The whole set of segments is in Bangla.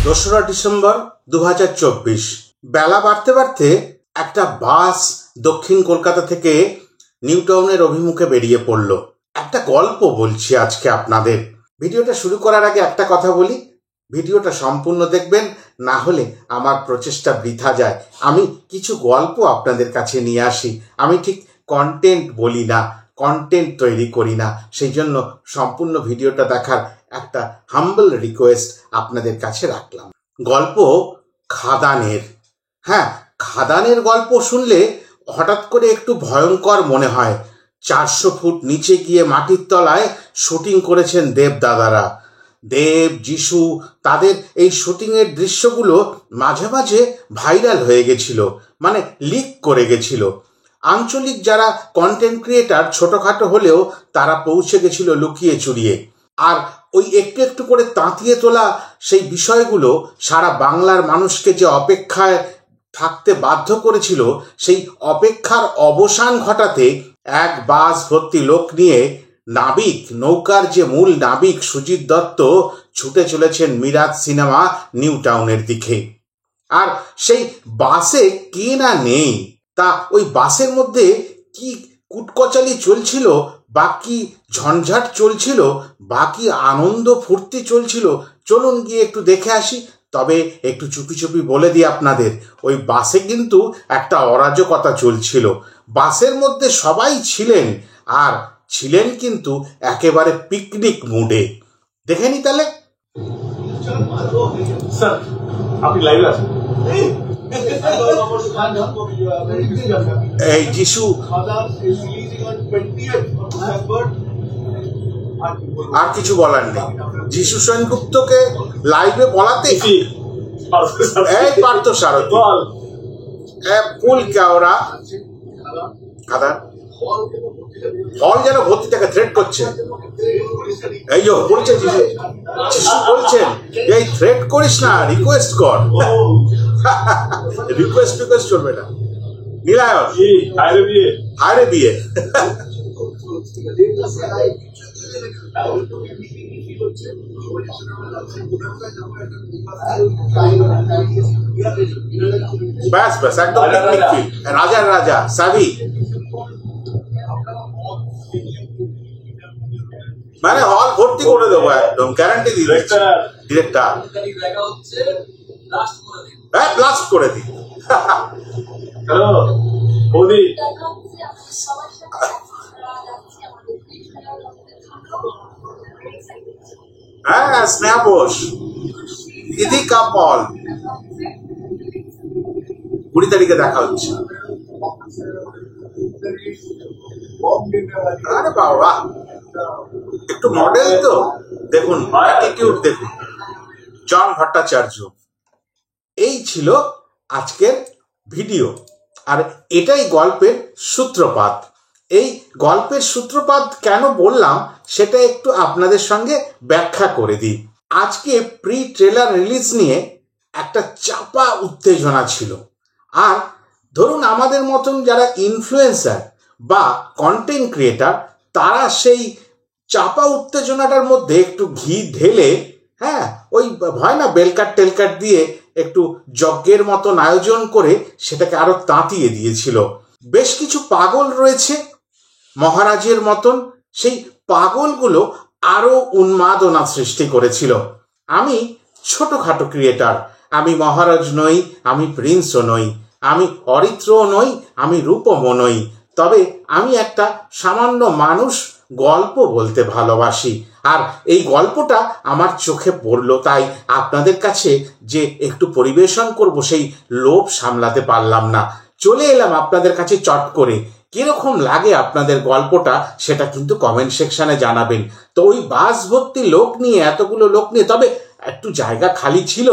2রা ডিসেম্বর 2024 বেলা বাড়তে বাড়তে একটা বাস দক্ষিণ কলকাতা থেকে নিউ টাউনের অভিমুখে বেরিয়ে পড়ল। একটা গল্প বলছি আজকে আপনাদের। ভিডিওটা শুরু করার আগে একটা কথা বলি, ভিডিওটা সম্পূর্ণ দেখবেন, না হলে আমার প্রচেষ্টা বৃথা যায়। আমি কিছু গল্প আপনাদের কাছে নিয়ে আসি, আমি ঠিক কন্টেন্ট বলি না, কন্টেন্ট তৈরি করি না। সেই জন্য সম্পূর্ণ ভিডিওটা দেখার একটা হাম্বল রিকোয়েস্ট আপনাদের কাছে রাখলাম। গল্প খাদানের। হ্যাঁ, খাদানের গল্প শুনলে হঠাৎ করে একটু ভয়ঙ্কর মনে হয়। 400 ফুট নিচে গিয়ে মাটির তলায় শুটিং করেছেন দেবদাদারা। দেব, যিশু, তাদের এই শুটিংয়ের দৃশ্যগুলো মাঝে মাঝে ভাইরাল হয়ে গেছিল, মানে লিক করে গেছিল। আঞ্চলিক যারা কন্টেন্ট ক্রিয়েটার ছোটোখাটো হলেও তারা পৌঁছে গেছিল লুকিয়ে চুরিয়ে। আর ওই একটু একটু করে তাঁতিয়ে তোলা সেই বিষয়গুলো সারা বাংলার মানুষকে যে অপেক্ষায় থাকতে বাধ্য করেছিল, সেই অপেক্ষার অবসান ঘটাতে এক বাস ভর্তি লোক নিয়ে নাবিক, নৌকার যে মূল নাবিক সুজিত দত্ত ছুটে চলেছেন মিরাজ সিনেমা নিউ টাউনের দিকে। আর সেই বাসে কে না নেই, তা ওই বাসের মধ্যে কি কুটকচালি চলছিল, বা কি ঝঞ্ঝাট চলছিল, বা কি আনন্দ ফুর্তি চলছিল, চলুন গিয়ে একটু দেখে আসি। তবে একটু চুপি চুপি বলে দিই আপনাদের, ওই বাসে কিন্তু একটা অরাজকতা চলছিল। বাসের মধ্যে সবাই ছিলেন, আর ছিলেন কিন্তু একেবারে পিকনিক মুডে। দেখে নি তাহলে। স্যার, আপনি লাইভে আছেন? এই যিশু আর কিছু বলার নেই। যিশু সেনগুপ্তকে লাইভে বলাতে এই পার্থ সারথী ফুল কেওড়া খাদান হল যেন ভর্তি থেকে থ্রেট করছে। এই যে বলছে যিশু বলছেন, এই থ্রেট করিস না, রিকোয়েস্ট কর। রিকোয়েস্ট চলবে না। নীলায়ন হায়রে বিয়ে। ব্যাস ব্যাস, একদম রাজার রাজা সাবি, মানে হল ভর্তি করে দেবো, একদম গ্যারান্টি দিয়ে দিচ্ছি। ডিরেক্টর হ্যাঁ, ব্লাস্ট করে দিই। হ্যালো বৌদি, হ্যাঁ স্নেহা বোস, দিদি কাপল 20 তারিখে দেখা হচ্ছে। আরে বাবা, একটু মডেল তো দেখুন, অ্যাটিটিউড দেখুন। জন ভট্টাচার্য। এই ছিল আজকের ভিডিও, আর এটাই গল্পের সূত্রপাত। এই গল্পের সূত্রপাত কেন বললাম সেটা একটু আপনাদের সঙ্গে ব্যাখ্যা করে দিই। আজকে প্রি ট্রেলার রিলিজ নিয়ে একটা চাপা উত্তেজনা ছিল। আর ধরুন আমাদের মতন যারা ইনফ্লুয়েন্সার বা কন্টেন্ট ক্রিয়েটার, তারা সেই চাপা উত্তেজনাটার মধ্যে একটু ঘি ঢেলে, হ্যাঁ ওই হয় না বেলকাট টেলকাট দিয়ে একটু যজ্ঞের মতন আয়োজন করে সেটাকে আরো তাঁতিয়ে দিয়েছিল। বেশ কিছু পাগল রয়েছে মহারাজের মতন, সেই পাগলগুলো আরো উন্মাদনা সৃষ্টি করেছিল। আমি ছোটখাটো ক্রিয়েটার, আমি মহারাজ নই, আমি প্রিন্সও নই, আমি অরিত্রও নই, আমি রূপমও নই, তবে আমি একটা সামান্য মানুষ, গল্প বলতে ভালোবাসি। আর এই গল্পটা আমার চোখে পড়লো, তাই আপনাদের কাছে যে একটু পরিবেশন করব সেই লোভ সামলাতে পারলাম না, চলে এলাম আপনাদের কাছে চট করে। কিরকম লাগে আপনাদের গল্পটা সেটা কিন্তু কমেন্ট সেকশনে জানাবেন। তো ওই বাস ভর্তি লোক নিয়ে, এতগুলো লোক নিয়ে, তবে একটু জায়গা খালি ছিল,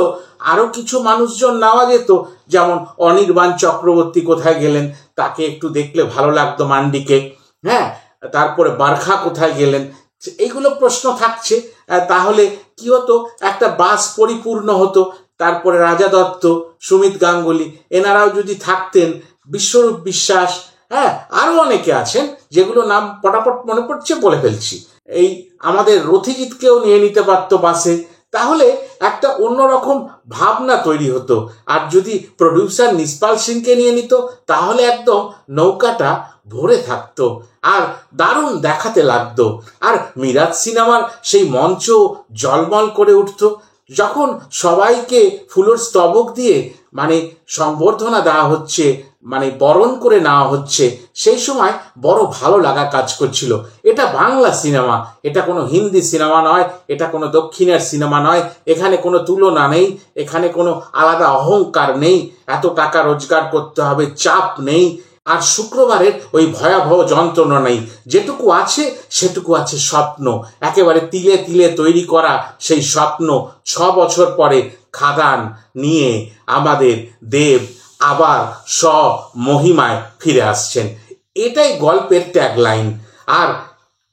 আরো কিছু মানুষজন নেওয়া যেত। যেমন অনির্বাণ চক্রবর্তী কোথায় গেলেন, তাকে একটু দেখলে ভালো লাগতো মান্ডিকে। হ্যাঁ, তারপরে বারখা কোথায় গেলেন, এইগুলো প্রশ্ন থাকছে। তাহলে কি হতো, একটা বাস পরিপূর্ণ হতো। তারপরে রাজা দত্ত, সুমিত গাঙ্গুলি, এনারাও যদি থাকতেন, বিশ্বরূপ বিশ্বাস, হ্যাঁ আরো অনেকে আছেন যেগুলো নাম পটাপট মনে পড়ছে বলে ফেলছি। এই আমাদের রথিজিৎকেও নিয়ে নিতে পারতো বাসে, তাহলে একটা অন্যরকম ভাবনা তৈরি হতো। আর যদি প্রডিউসার নিষ্পাল সিংকে নিয়ে নিত তাহলে একদম নৌকাটা ভরে থাকতো আর দারুণ দেখাতে লাগতো। আর মিরাজ সিনেমার সেই মঞ্চ জলমল করে উঠতো যখন সবাইকে ফুলের স্তবক দিয়ে সংবর্ধনা দেওয়া হচ্ছে, বরণ করে নেওয়া হচ্ছে। সেই সময় বড় ভালো লাগা কাজ করছিল। এটা বাংলা সিনেমা, এটা কোনো হিন্দি সিনেমা নয়, এটা কোনো দক্ষিণের সিনেমা নয়। এখানে কোনো তুলনা নেই, এখানে কোনো আলাদা অহংকার নেই, এত টাকা রোজগার করতে হবে চাপ নেই, আর শুক্রবারের ওই ভয়াবহ যন্ত্রণা নেই। যেটুকু আছে সেটুকু আছে স্বপ্ন, একেবারে তিলে তিলে তৈরি করা সেই স্বপ্ন। 6 বছর পরে খাদান নিয়ে আমাদের দেব আবার মহিমায় ফিরে আসছেন। এটাই গল্পের ট্যাগলাইন। আর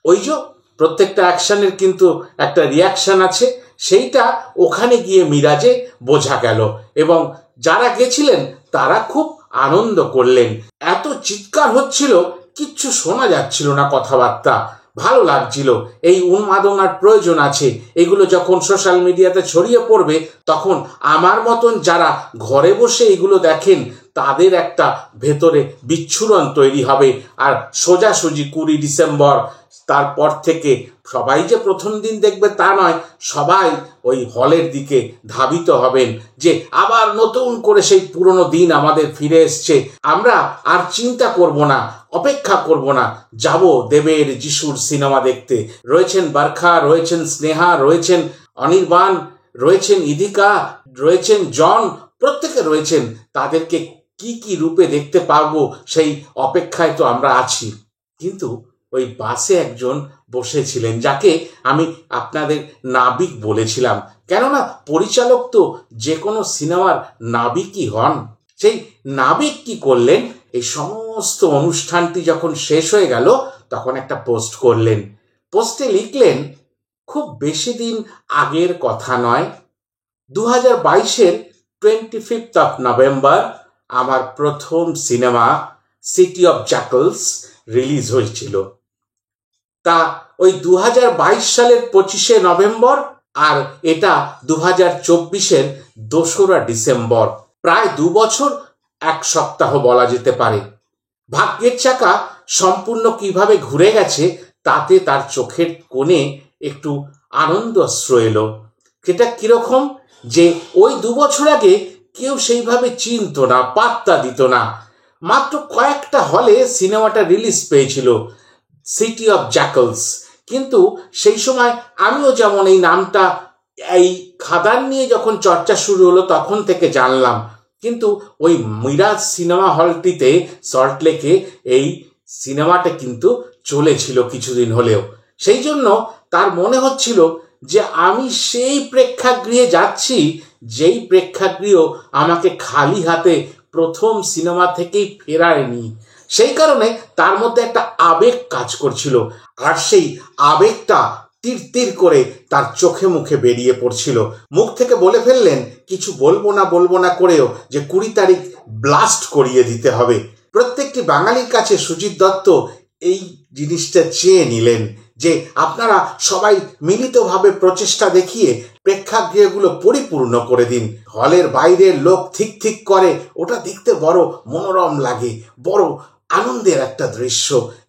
ওই যে প্রত্যেকটা অ্যাকশনের কিন্তু একটা রিয়াকশন আছে, সেইটা ওখানে গিয়ে মিরাজে বোঝা গেল। এবং যারা গেছিলেন তারা খুব আনন্দ করলেন। এত চিৎকার হচ্ছিল, কিচ্ছু শোনা যাচ্ছিল না, কথাবার্তা ভালো লাগছিল। এই উন্মাদনার প্রয়োজন আছে। এগুলো যখন সোশ্যাল মিডিয়াতে ছড়িয়ে পড়বে তখন আমার মতন যারা ঘরে বসে এগুলো দেখেন তাদের একটা ভেতরে বিচ্ছুরণ তৈরি হবে। আর সোজাসুজি 20 ডিসেম্বর তারপর থেকে সবাই যে প্রথম দিন দেখবে তা নয়, সবাই ওই হলের দিকে ধাবিত হবেন যে আবার নতুন করে সেই পুরনো দিন আমাদের ফিরে এসছে। আমরা আর চিন্তা করব না, অপেক্ষা করব না, যাব দেবের যিশুর সিনেমা দেখতে। রয়েছেন বারখা, রয়েছেন স্নেহা, রয়েছেন অনির্বাণ, রয়েছেন ইদিকা, রয়েছেন জন, প্রত্যেকে রয়েছেন। তাদেরকে কি কি রূপে দেখতে পারবো সেই অপেক্ষায় তো আমরা আছি। কিন্তু ওই বাসে একজন বসেছিলেন যাকে আমি আপনাদের নাবিক বলেছিলাম, কেননা পরিচালক তো যে কোনো সিনেমার নাবিকই হন। সেই নাবিক কি করলেন, এই সমস্ত অনুষ্ঠানটি যখন শেষ হয়ে গেল তখন একটা পোস্ট করলেন। পোস্টে লিখলেন, খুব বেশি দিন আগের কথা নয়, 2022-এর 25 নভেম্বর আমার প্রথম সিনেমা সিটি অফ জ্যাকলস রিলিজ হয়েছিল। তা ওই 2022 সালের 25শে নভেম্বর, আর এটা 2024-এর 2রা ডিসেম্বর। প্রায় 2 বছর 1 সপ্তাহ বলা যেতে পারে। ভাগ্যের চাকা সম্পূর্ণ কিভাবে ঘুরে গেছে তাতে তার চোখের কোণে একটু আনন্দ অশ্রু এলো। সেটা কিরকম, যে ওই 2 বছর আগে কেউ সেইভাবে চিনত না, পাত্তা দিত না। মাত্র কয়েকটা হলে সিনেমাটা রিলিজ পেয়েছিল, সিটি অফ জ্যাকলস। কিন্তু সেই সময় আমিও যেমন এই নামটা এই খাদান নিয়ে যখন চর্চা শুরু হলো তখন থেকে জানলাম। কিন্তু ওই মিরাজ সিনেমা হলটিতে সল্টলেকে এই সিনেমাটা কিন্তু চলেছিল কিছুদিন হলেও। সেই জন্য তার মনে হচ্ছিল যে আমি সেই প্রেক্ষাগৃহে যাচ্ছি যেই প্রেক্ষাগৃহ আমাকে খালি হাতে প্রথম সিনেমা থেকেই ফেরায়নি। সেই কারণে তার মধ্যে একটা আবেগ কাজ করছিল, আর সেই আবেগটা তীর তীর করে তার চোখে মুখে বেরিয়ে পড়ছিল। মুখ থেকে বলে ফেললেন, কিছু বলবো না করেও যে 20 তারিখ ব্লাস্ট করিয়ে দিতে হবে। প্রত্যেকটি বাঙালির কাছে সুজিত দত্ত এই জিনিসটা চেয়ে নিলেন যে আপনারা সবাই মিলিতভাবে প্রচেষ্টা দেখিয়ে প্রেক্ষাগৃহগুলো পরিপূর্ণ করে দিন। হলের বাইরের লোক ঠিক ঠিক করে, ওটা দেখতে বড় মনোরম লাগে, বড় আনন্দের একটা দৃশ্য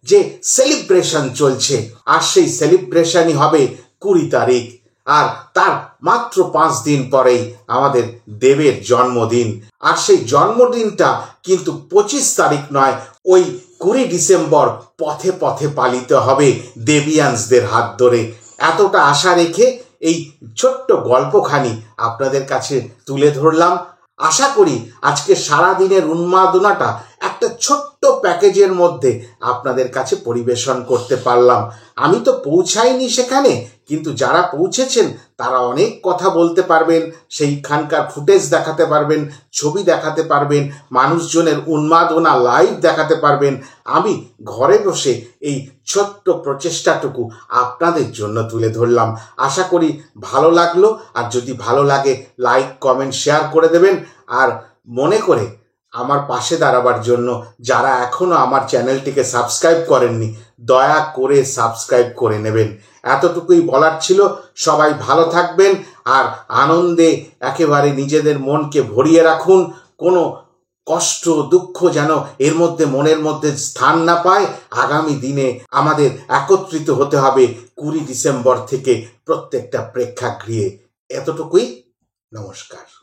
যে সেলিব্রেশন চলছে। আর সেই সেলিব্রেশনই হবে 20 তারিখ। আর তার মাত্র 5 দিন পরেই আমাদের দেবের জন্মদিন। আর সেই জন্মদিনটা কিন্তু 25 তারিখ নয়, ওই 20 ডিসেম্বর পথে পথে পালিত হবে দেবিয়ান্সদের হাত ধরে। এতটা আশা রেখে এই ছোট্ট গল্পখানি আপনাদের কাছে তুলে ধরলাম। আশা করি আজকে সারাদিনের উন্মাদনাটা একটা ছোট্ট প্যাকেজের মধ্যে আপনাদের কাছে পরিবেশন করতে পারলাম। আমি তো পৌঁছাইনি সেখানে, কিন্তু যারা পৌঁছেছেন তারা অনেক কথা বলতে পারবেন, সেইখানকার ফুটেজ দেখাতে পারবেন, ছবি দেখাতে পারবেন, মানুষজনের উন্মাদনা লাইভ দেখাতে পারবেন। আমি ঘরে বসে এই ছোট্ট প্রচেষ্টাটুকু আপনাদের জন্য তুলে ধরলাম। আশা করি ভালো লাগলো, আর যদি ভালো লাগে লাইক কমেন্ট শেয়ার করে দেবেন। আর মনে করে আমার পাশে দাঁড়াবার জন্য যারা এখনো আমার চ্যানেলটিকে সাবস্ক্রাইব করেননি, দয়া করে সাবস্ক্রাইব করে নেবেন। এতটুকুই বলার ছিল। সবাই ভালো থাকবেন, আর আনন্দে একেবারে নিজেদের মনকে ভরিয়ে রাখুন। কোনো কষ্ট দুঃখ যেন এর মধ্যে মনের মধ্যে স্থান না পায়। আগামী দিনে আমাদের একত্রিত হতে হবে 20 ডিসেম্বর থেকে প্রত্যেকটা প্রেক্ষাগৃহে। এতটুকুই। নমস্কার।